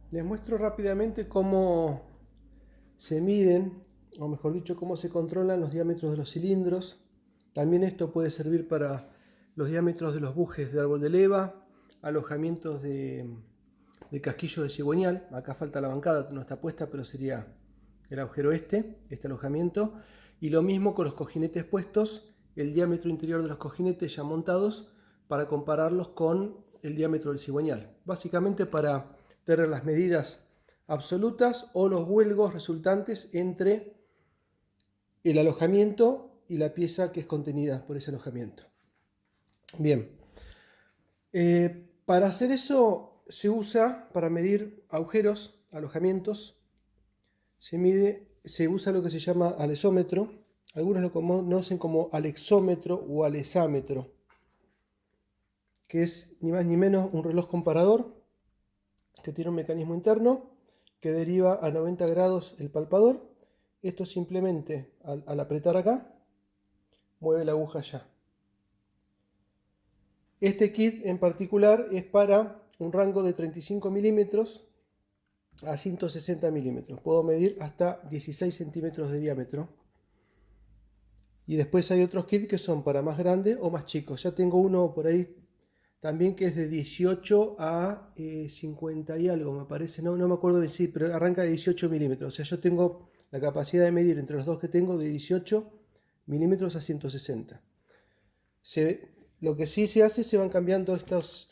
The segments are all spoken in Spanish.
Les muestro rápidamente cómo se miden, o mejor dicho, cómo se controlan los diámetros de los cilindros. También esto puede servir para los diámetros de los bujes de árbol de leva, alojamientos de casquillo de cigüeñal. Acá falta la bancada, no está puesta, pero sería el agujero este alojamiento. Y lo mismo con los cojinetes puestos, el diámetro interior de los cojinetes ya montados, para compararlos con el diámetro del cigüeñal. Básicamente para tener las medidas absolutas o los huelgos resultantes entre el alojamiento y la pieza que es contenida por ese alojamiento. Bien, para hacer eso se usa, para medir agujeros, alojamientos, se usa lo que se llama alexómetro. Algunos lo conocen como alexómetro o alexámetro, que es ni más ni menos un reloj comparador que tiene un mecanismo interno que deriva a 90 grados el palpador. Esto simplemente al apretar acá mueve la aguja ya. Este kit en particular es para un rango de 35 milímetros a 160 milímetros. Puedo medir hasta 16 centímetros de diámetro. Y después hay otros kits que son para más grandes o más chicos. Ya tengo uno por ahí también que es de 18 a 50 y algo, me parece. No me acuerdo bien, sí, pero arranca de 18 milímetros. O sea, yo tengo la capacidad de medir entre los dos que tengo de 18 milímetros a 160. Lo que sí se hace, se van cambiando estas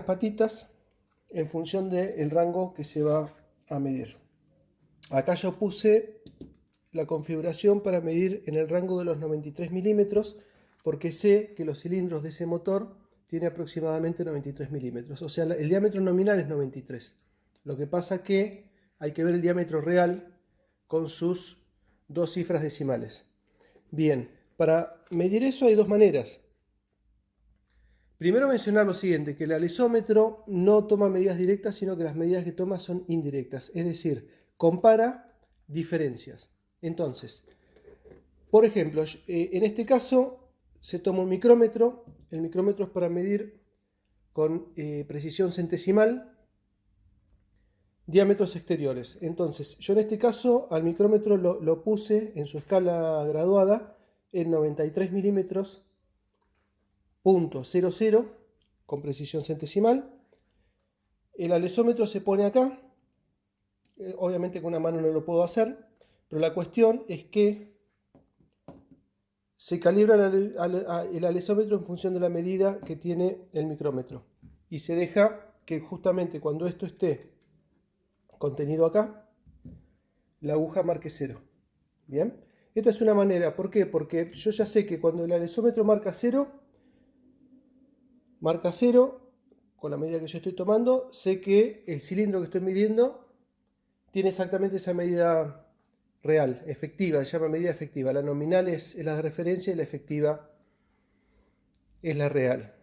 patitas en función del rango que se va a medir. Acá yo puse la configuración para medir en el rango de los 93 milímetros, porque sé que los cilindros de ese motor tienen aproximadamente 93 milímetros. O sea, el diámetro nominal es 93. Lo que pasa que hay que ver el diámetro real con sus dos cifras decimales. Bien, para medir eso hay dos maneras. Primero mencionar lo siguiente, que el alexómetro no toma medidas directas, sino que las medidas que toma son indirectas, es decir, compara diferencias. Entonces, por ejemplo, en este caso se toma un micrómetro. El micrómetro es para medir con precisión centesimal diámetros exteriores. Entonces, yo en este caso al micrómetro lo puse en su escala graduada en 93 milímetros .00 con precisión centesimal. El alexómetro se pone acá. Obviamente con una mano no lo puedo hacer, pero la cuestión es que se calibra el alexómetro en función de la medida que tiene el micrómetro y se deja que justamente cuando esto esté contenido acá, la aguja marque 0. Bien, esta es una manera. ¿Por qué? Porque yo ya sé que cuando el alexómetro marca 0 con la medida que yo estoy tomando, sé que el cilindro que estoy midiendo tiene exactamente esa medida real, efectiva, se llama medida efectiva. La nominal es la de referencia y la efectiva es la real.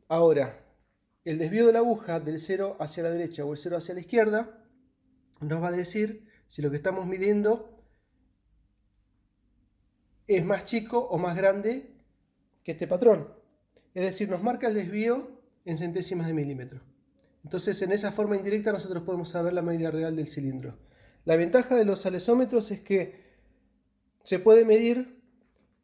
Ahora, el desvío de la aguja del 0 hacia la derecha o el 0 hacia la izquierda nos va a decir si lo que estamos midiendo es más chico o más grande que este patrón. Es decir, nos marca el desvío en centésimas de milímetro. Entonces, en esa forma indirecta nosotros podemos saber la medida real del cilindro. La ventaja de los alexómetros es que se puede medir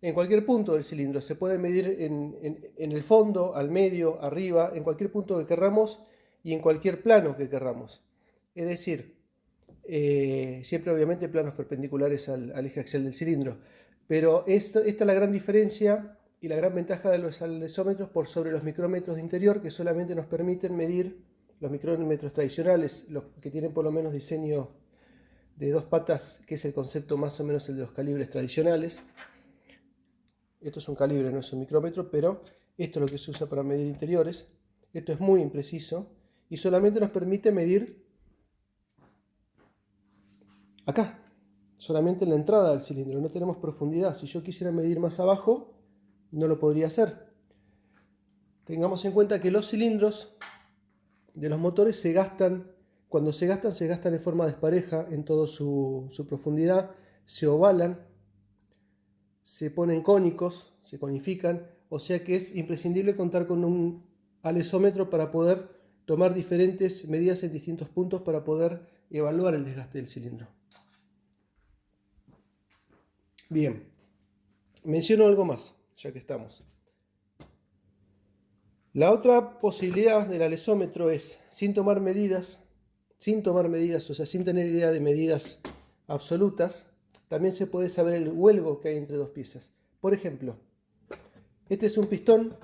en cualquier punto del cilindro. Se puede medir en el fondo, al medio, arriba, en cualquier punto que querramos y en cualquier plano que querramos. Es decir, siempre obviamente planos perpendiculares al eje axial del cilindro. Pero esta es la gran diferencia y la gran ventaja de los alexómetros por sobre los micrómetros de interior, que solamente nos permiten medir los micrómetros tradicionales, los que tienen por lo menos diseño de dos patas, que es el concepto más o menos el de los calibres tradicionales. Esto es un calibre, no es un micrómetro, pero esto es lo que se usa para medir interiores. Esto es muy impreciso y solamente nos permite medir acá, solamente en la entrada del cilindro. No tenemos profundidad. Si yo quisiera medir más abajo, no lo podría hacer. Tengamos en cuenta que los cilindros de los motores se gastan, cuando se gastan en forma despareja en toda su profundidad, se ovalan, se ponen cónicos, se conifican, o sea que es imprescindible contar con un alexómetro para poder tomar diferentes medidas en distintos puntos para poder evaluar el desgaste del cilindro. Bien, menciono algo más, ya que estamos. La otra posibilidad del alesómetro es, sin tomar medidas, o sea, sin tener idea de medidas absolutas, también se puede saber el huelgo que hay entre dos piezas. Por ejemplo, este es un pistón.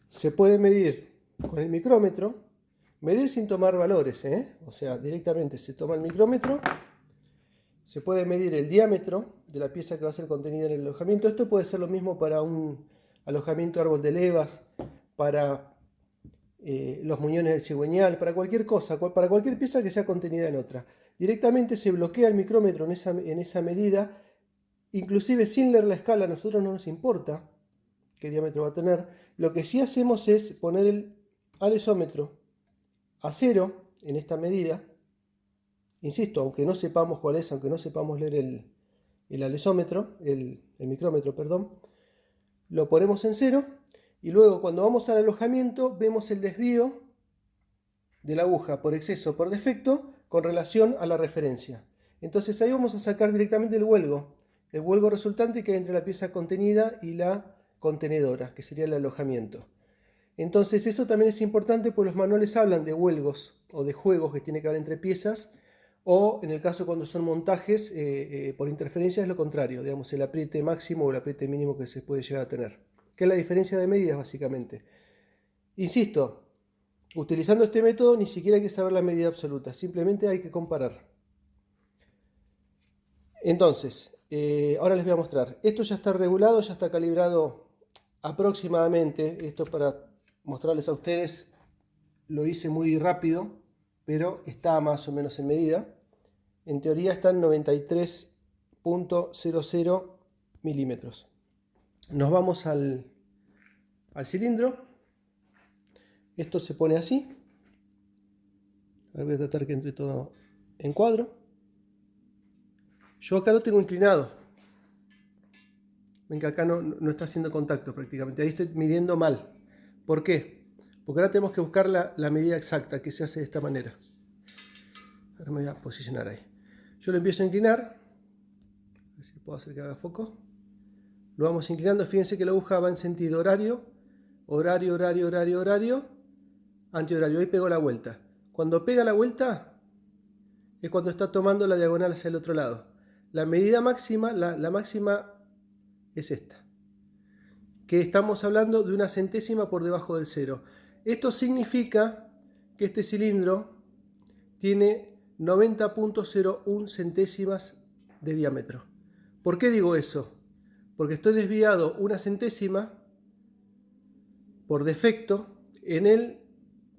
Se puede medir con el micrómetro, medir sin tomar valores, o sea, directamente se toma el micrómetro, se puede medir el diámetro de la pieza que va a ser contenida en el alojamiento. Esto puede ser lo mismo para un alojamiento de árbol de levas, para los muñones del cigüeñal, para cualquier cosa, para cualquier pieza que sea contenida en otra. Directamente se bloquea el micrómetro en esa medida, inclusive sin leer la escala. A nosotros no nos importa qué diámetro va a tener. Lo que sí hacemos es poner el alesómetro a 0 en esta medida. Insisto, aunque no sepamos cuál es, aunque no sepamos leer el alesómetro, el micrómetro, perdón, lo ponemos en 0 y luego cuando vamos al alojamiento vemos el desvío de la aguja por exceso o por defecto con relación a la referencia. Entonces ahí vamos a sacar directamente el huelgo resultante que hay entre la pieza contenida y la contenedora, que sería el alojamiento. Entonces eso también es importante, pues los manuales hablan de huelgos o de juegos que tiene que haber entre piezas, o en el caso cuando son montajes por interferencia es lo contrario, digamos el apriete máximo o el apriete mínimo que se puede llegar a tener, que es la diferencia de medidas básicamente. Insisto, utilizando este método ni siquiera hay que saber la medida absoluta, simplemente hay que comparar. Entonces, ahora les voy a mostrar. Esto ya está regulado, ya está calibrado aproximadamente. Esto para mostrarles a ustedes, lo hice muy rápido, pero está más o menos en medida. En teoría está en 93.00 milímetros. Nos vamos al cilindro. Esto se pone así. Ahora voy a tratar que entre todo en cuadro. Yo acá lo tengo inclinado. Ven que acá no está haciendo contacto prácticamente. Ahí estoy midiendo mal. ¿Por qué? Porque ahora tenemos que buscar la medida exacta, que se hace de esta manera. Ahora me voy a posicionar ahí. Yo lo empiezo a inclinar. A ver si puedo hacer que haga foco. Lo vamos inclinando. Fíjense que la aguja va en sentido horario. Horario, horario, horario, horario. Antihorario. Ahí pegó la vuelta. Cuando pega la vuelta es cuando está tomando la diagonal hacia el otro lado. La medida máxima, la máxima es esta, que estamos hablando de una centésima por debajo del 0. Esto significa que este cilindro tiene 90.01 centésimas de diámetro. ¿Por qué digo eso? Porque estoy desviado una centésima por defecto en el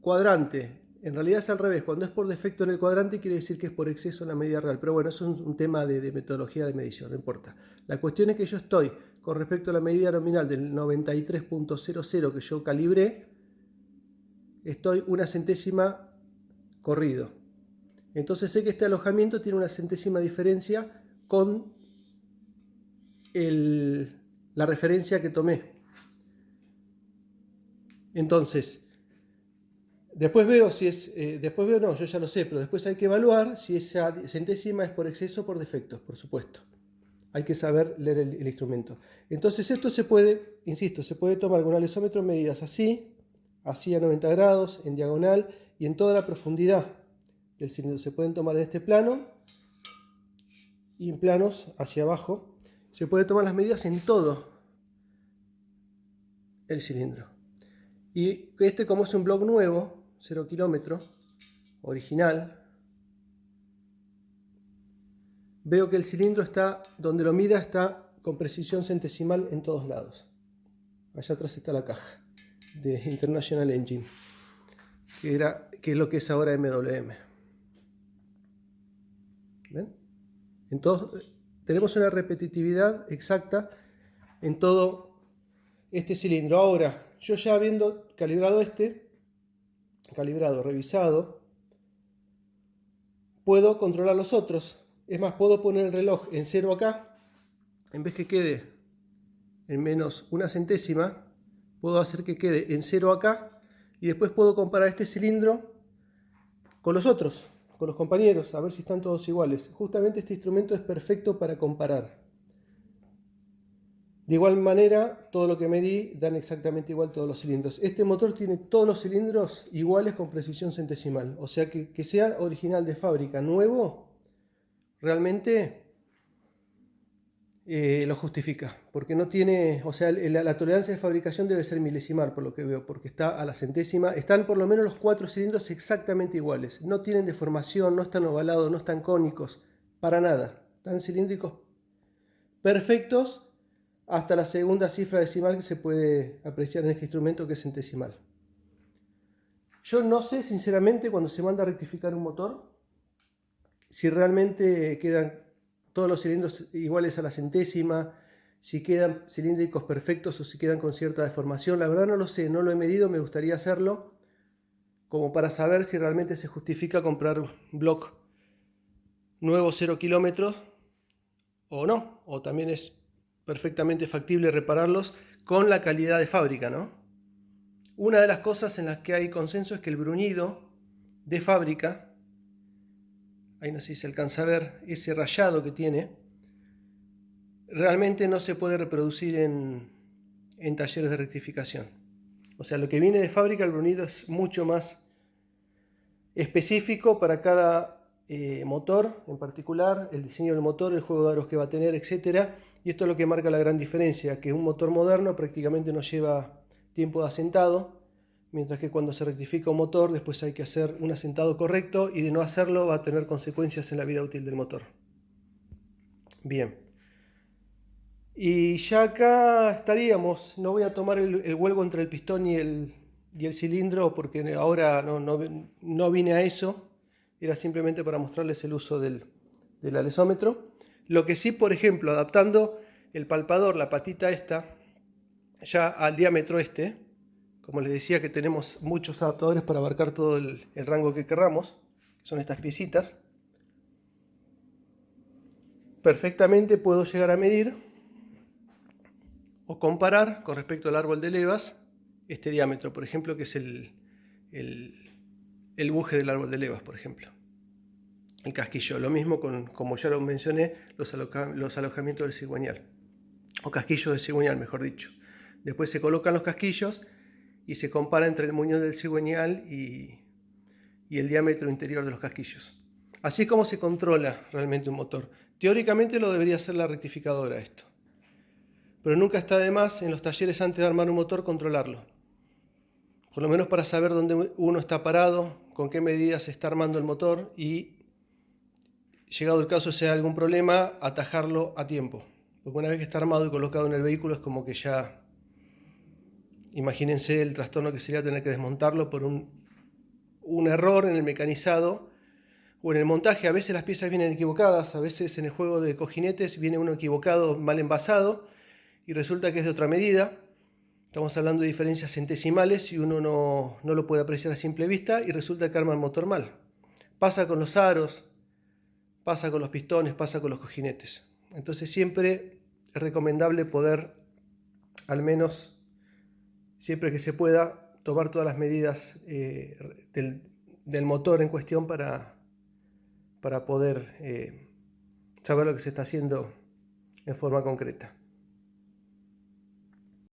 cuadrante. En realidad es al revés. Cuando es por defecto en el cuadrante quiere decir que es por exceso en la medida real. Pero bueno, eso es un tema de metodología de medición, no importa. La cuestión es que yo estoy con respecto a la medida nominal del 93.00 que yo calibré, estoy una centésima corrido. Entonces sé que este alojamiento tiene una centésima diferencia con la referencia que tomé. Entonces, después veo si es, no, yo ya lo sé, pero después hay que evaluar si esa centésima es por exceso o por defecto, por supuesto. Hay que saber leer el instrumento. Entonces esto se puede, insisto, se puede tomar con un alesómetro medidas así a 90 grados, en diagonal y en toda la profundidad del cilindro. Se pueden tomar en este plano y en planos hacia abajo. Se puede tomar las medidas en todo el cilindro. Y este, como es un block nuevo, 0 kilómetro, original, veo que el cilindro está, donde lo mida, está con precisión centesimal en todos lados. Allá atrás está la caja de International Engine, que es lo que es ahora MWM. ¿Ven? Entonces, tenemos una repetitividad exacta en todo este cilindro. Ahora, yo ya habiendo calibrado revisado, puedo controlar los otros. Es más, puedo poner el reloj en 0 acá, en vez que quede en menos una centésima, puedo hacer que quede en 0 acá y después puedo comparar este cilindro con los otros, con los compañeros, a ver si están todos iguales. Justamente este instrumento es perfecto para comparar. De igual manera, todo lo que medí dan exactamente igual todos los cilindros. Este motor tiene todos los cilindros iguales con precisión centesimal. O sea que sea original de fábrica, nuevo, realmente lo justifica. Porque no tiene, o sea, la tolerancia de fabricación debe ser milesimal por lo que veo, porque está a la centésima. Están por lo menos los 4 cilindros exactamente iguales. No tienen deformación, no están ovalados, no están cónicos, para nada. Están cilíndricos perfectos. Hasta la segunda cifra decimal que se puede apreciar en este instrumento, que es centesimal. Yo no sé sinceramente cuando se manda a rectificar un motor si realmente quedan todos los cilindros iguales a la centésima, si quedan cilíndricos perfectos o si quedan con cierta deformación. La verdad no lo sé, no lo he medido, me gustaría hacerlo como para saber si realmente se justifica comprar un block nuevo 0 kilómetros o no, o también es perfectamente factible repararlos con la calidad de fábrica, ¿no? Una de las cosas en las que hay consenso es que el bruñido de fábrica, ahí no sé si se alcanza a ver ese rayado que tiene, realmente no se puede reproducir en talleres de rectificación. O sea, lo que viene de fábrica, el bruñido es mucho más específico para cada motor en particular, el diseño del motor, el juego de aros que va a tener, etc. Y esto es lo que marca la gran diferencia, que un motor moderno prácticamente no lleva tiempo de asentado, mientras que cuando se rectifica un motor después hay que hacer un asentado correcto y de no hacerlo va a tener consecuencias en la vida útil del motor. Bien. Y ya acá estaríamos, no voy a tomar el huelgo entre el pistón y el cilindro porque ahora no vine a eso. Era simplemente para mostrarles el uso del alesómetro. Lo que sí, por ejemplo, adaptando el palpador, la patita esta, ya al diámetro este, como les decía que tenemos muchos adaptadores para abarcar todo el rango que querramos, que son estas piecitas, perfectamente puedo llegar a medir o comparar con respecto al árbol de levas este diámetro, por ejemplo, que es el buje del árbol de levas, por ejemplo. El casquillo, lo mismo como ya lo mencioné, los alojamientos del cigüeñal, o casquillos de cigüeñal, mejor dicho. Después se colocan los casquillos y se compara entre el muñón del cigüeñal y el diámetro interior de los casquillos. Así es como se controla realmente un motor. Teóricamente lo debería hacer la rectificadora esto, pero nunca está de más en los talleres antes de armar un motor controlarlo. Por lo menos para saber dónde uno está parado, con qué medidas se está armando el motor y, llegado el caso, si hay algún problema, atajarlo a tiempo. Porque una vez que está armado y colocado en el vehículo es como que ya, imagínense el trastorno que sería tener que desmontarlo por un error en el mecanizado o en el montaje. A veces las piezas vienen equivocadas, a veces en el juego de cojinetes viene uno equivocado, mal envasado y resulta que es de otra medida. Estamos hablando de diferencias centesimales y uno no lo puede apreciar a simple vista y resulta que arma el motor mal. Pasa con los aros, pasa con los pistones, pasa con los cojinetes. Entonces siempre es recomendable poder, al menos siempre que se pueda, tomar todas las medidas del motor en cuestión para poder saber lo que se está haciendo en forma concreta.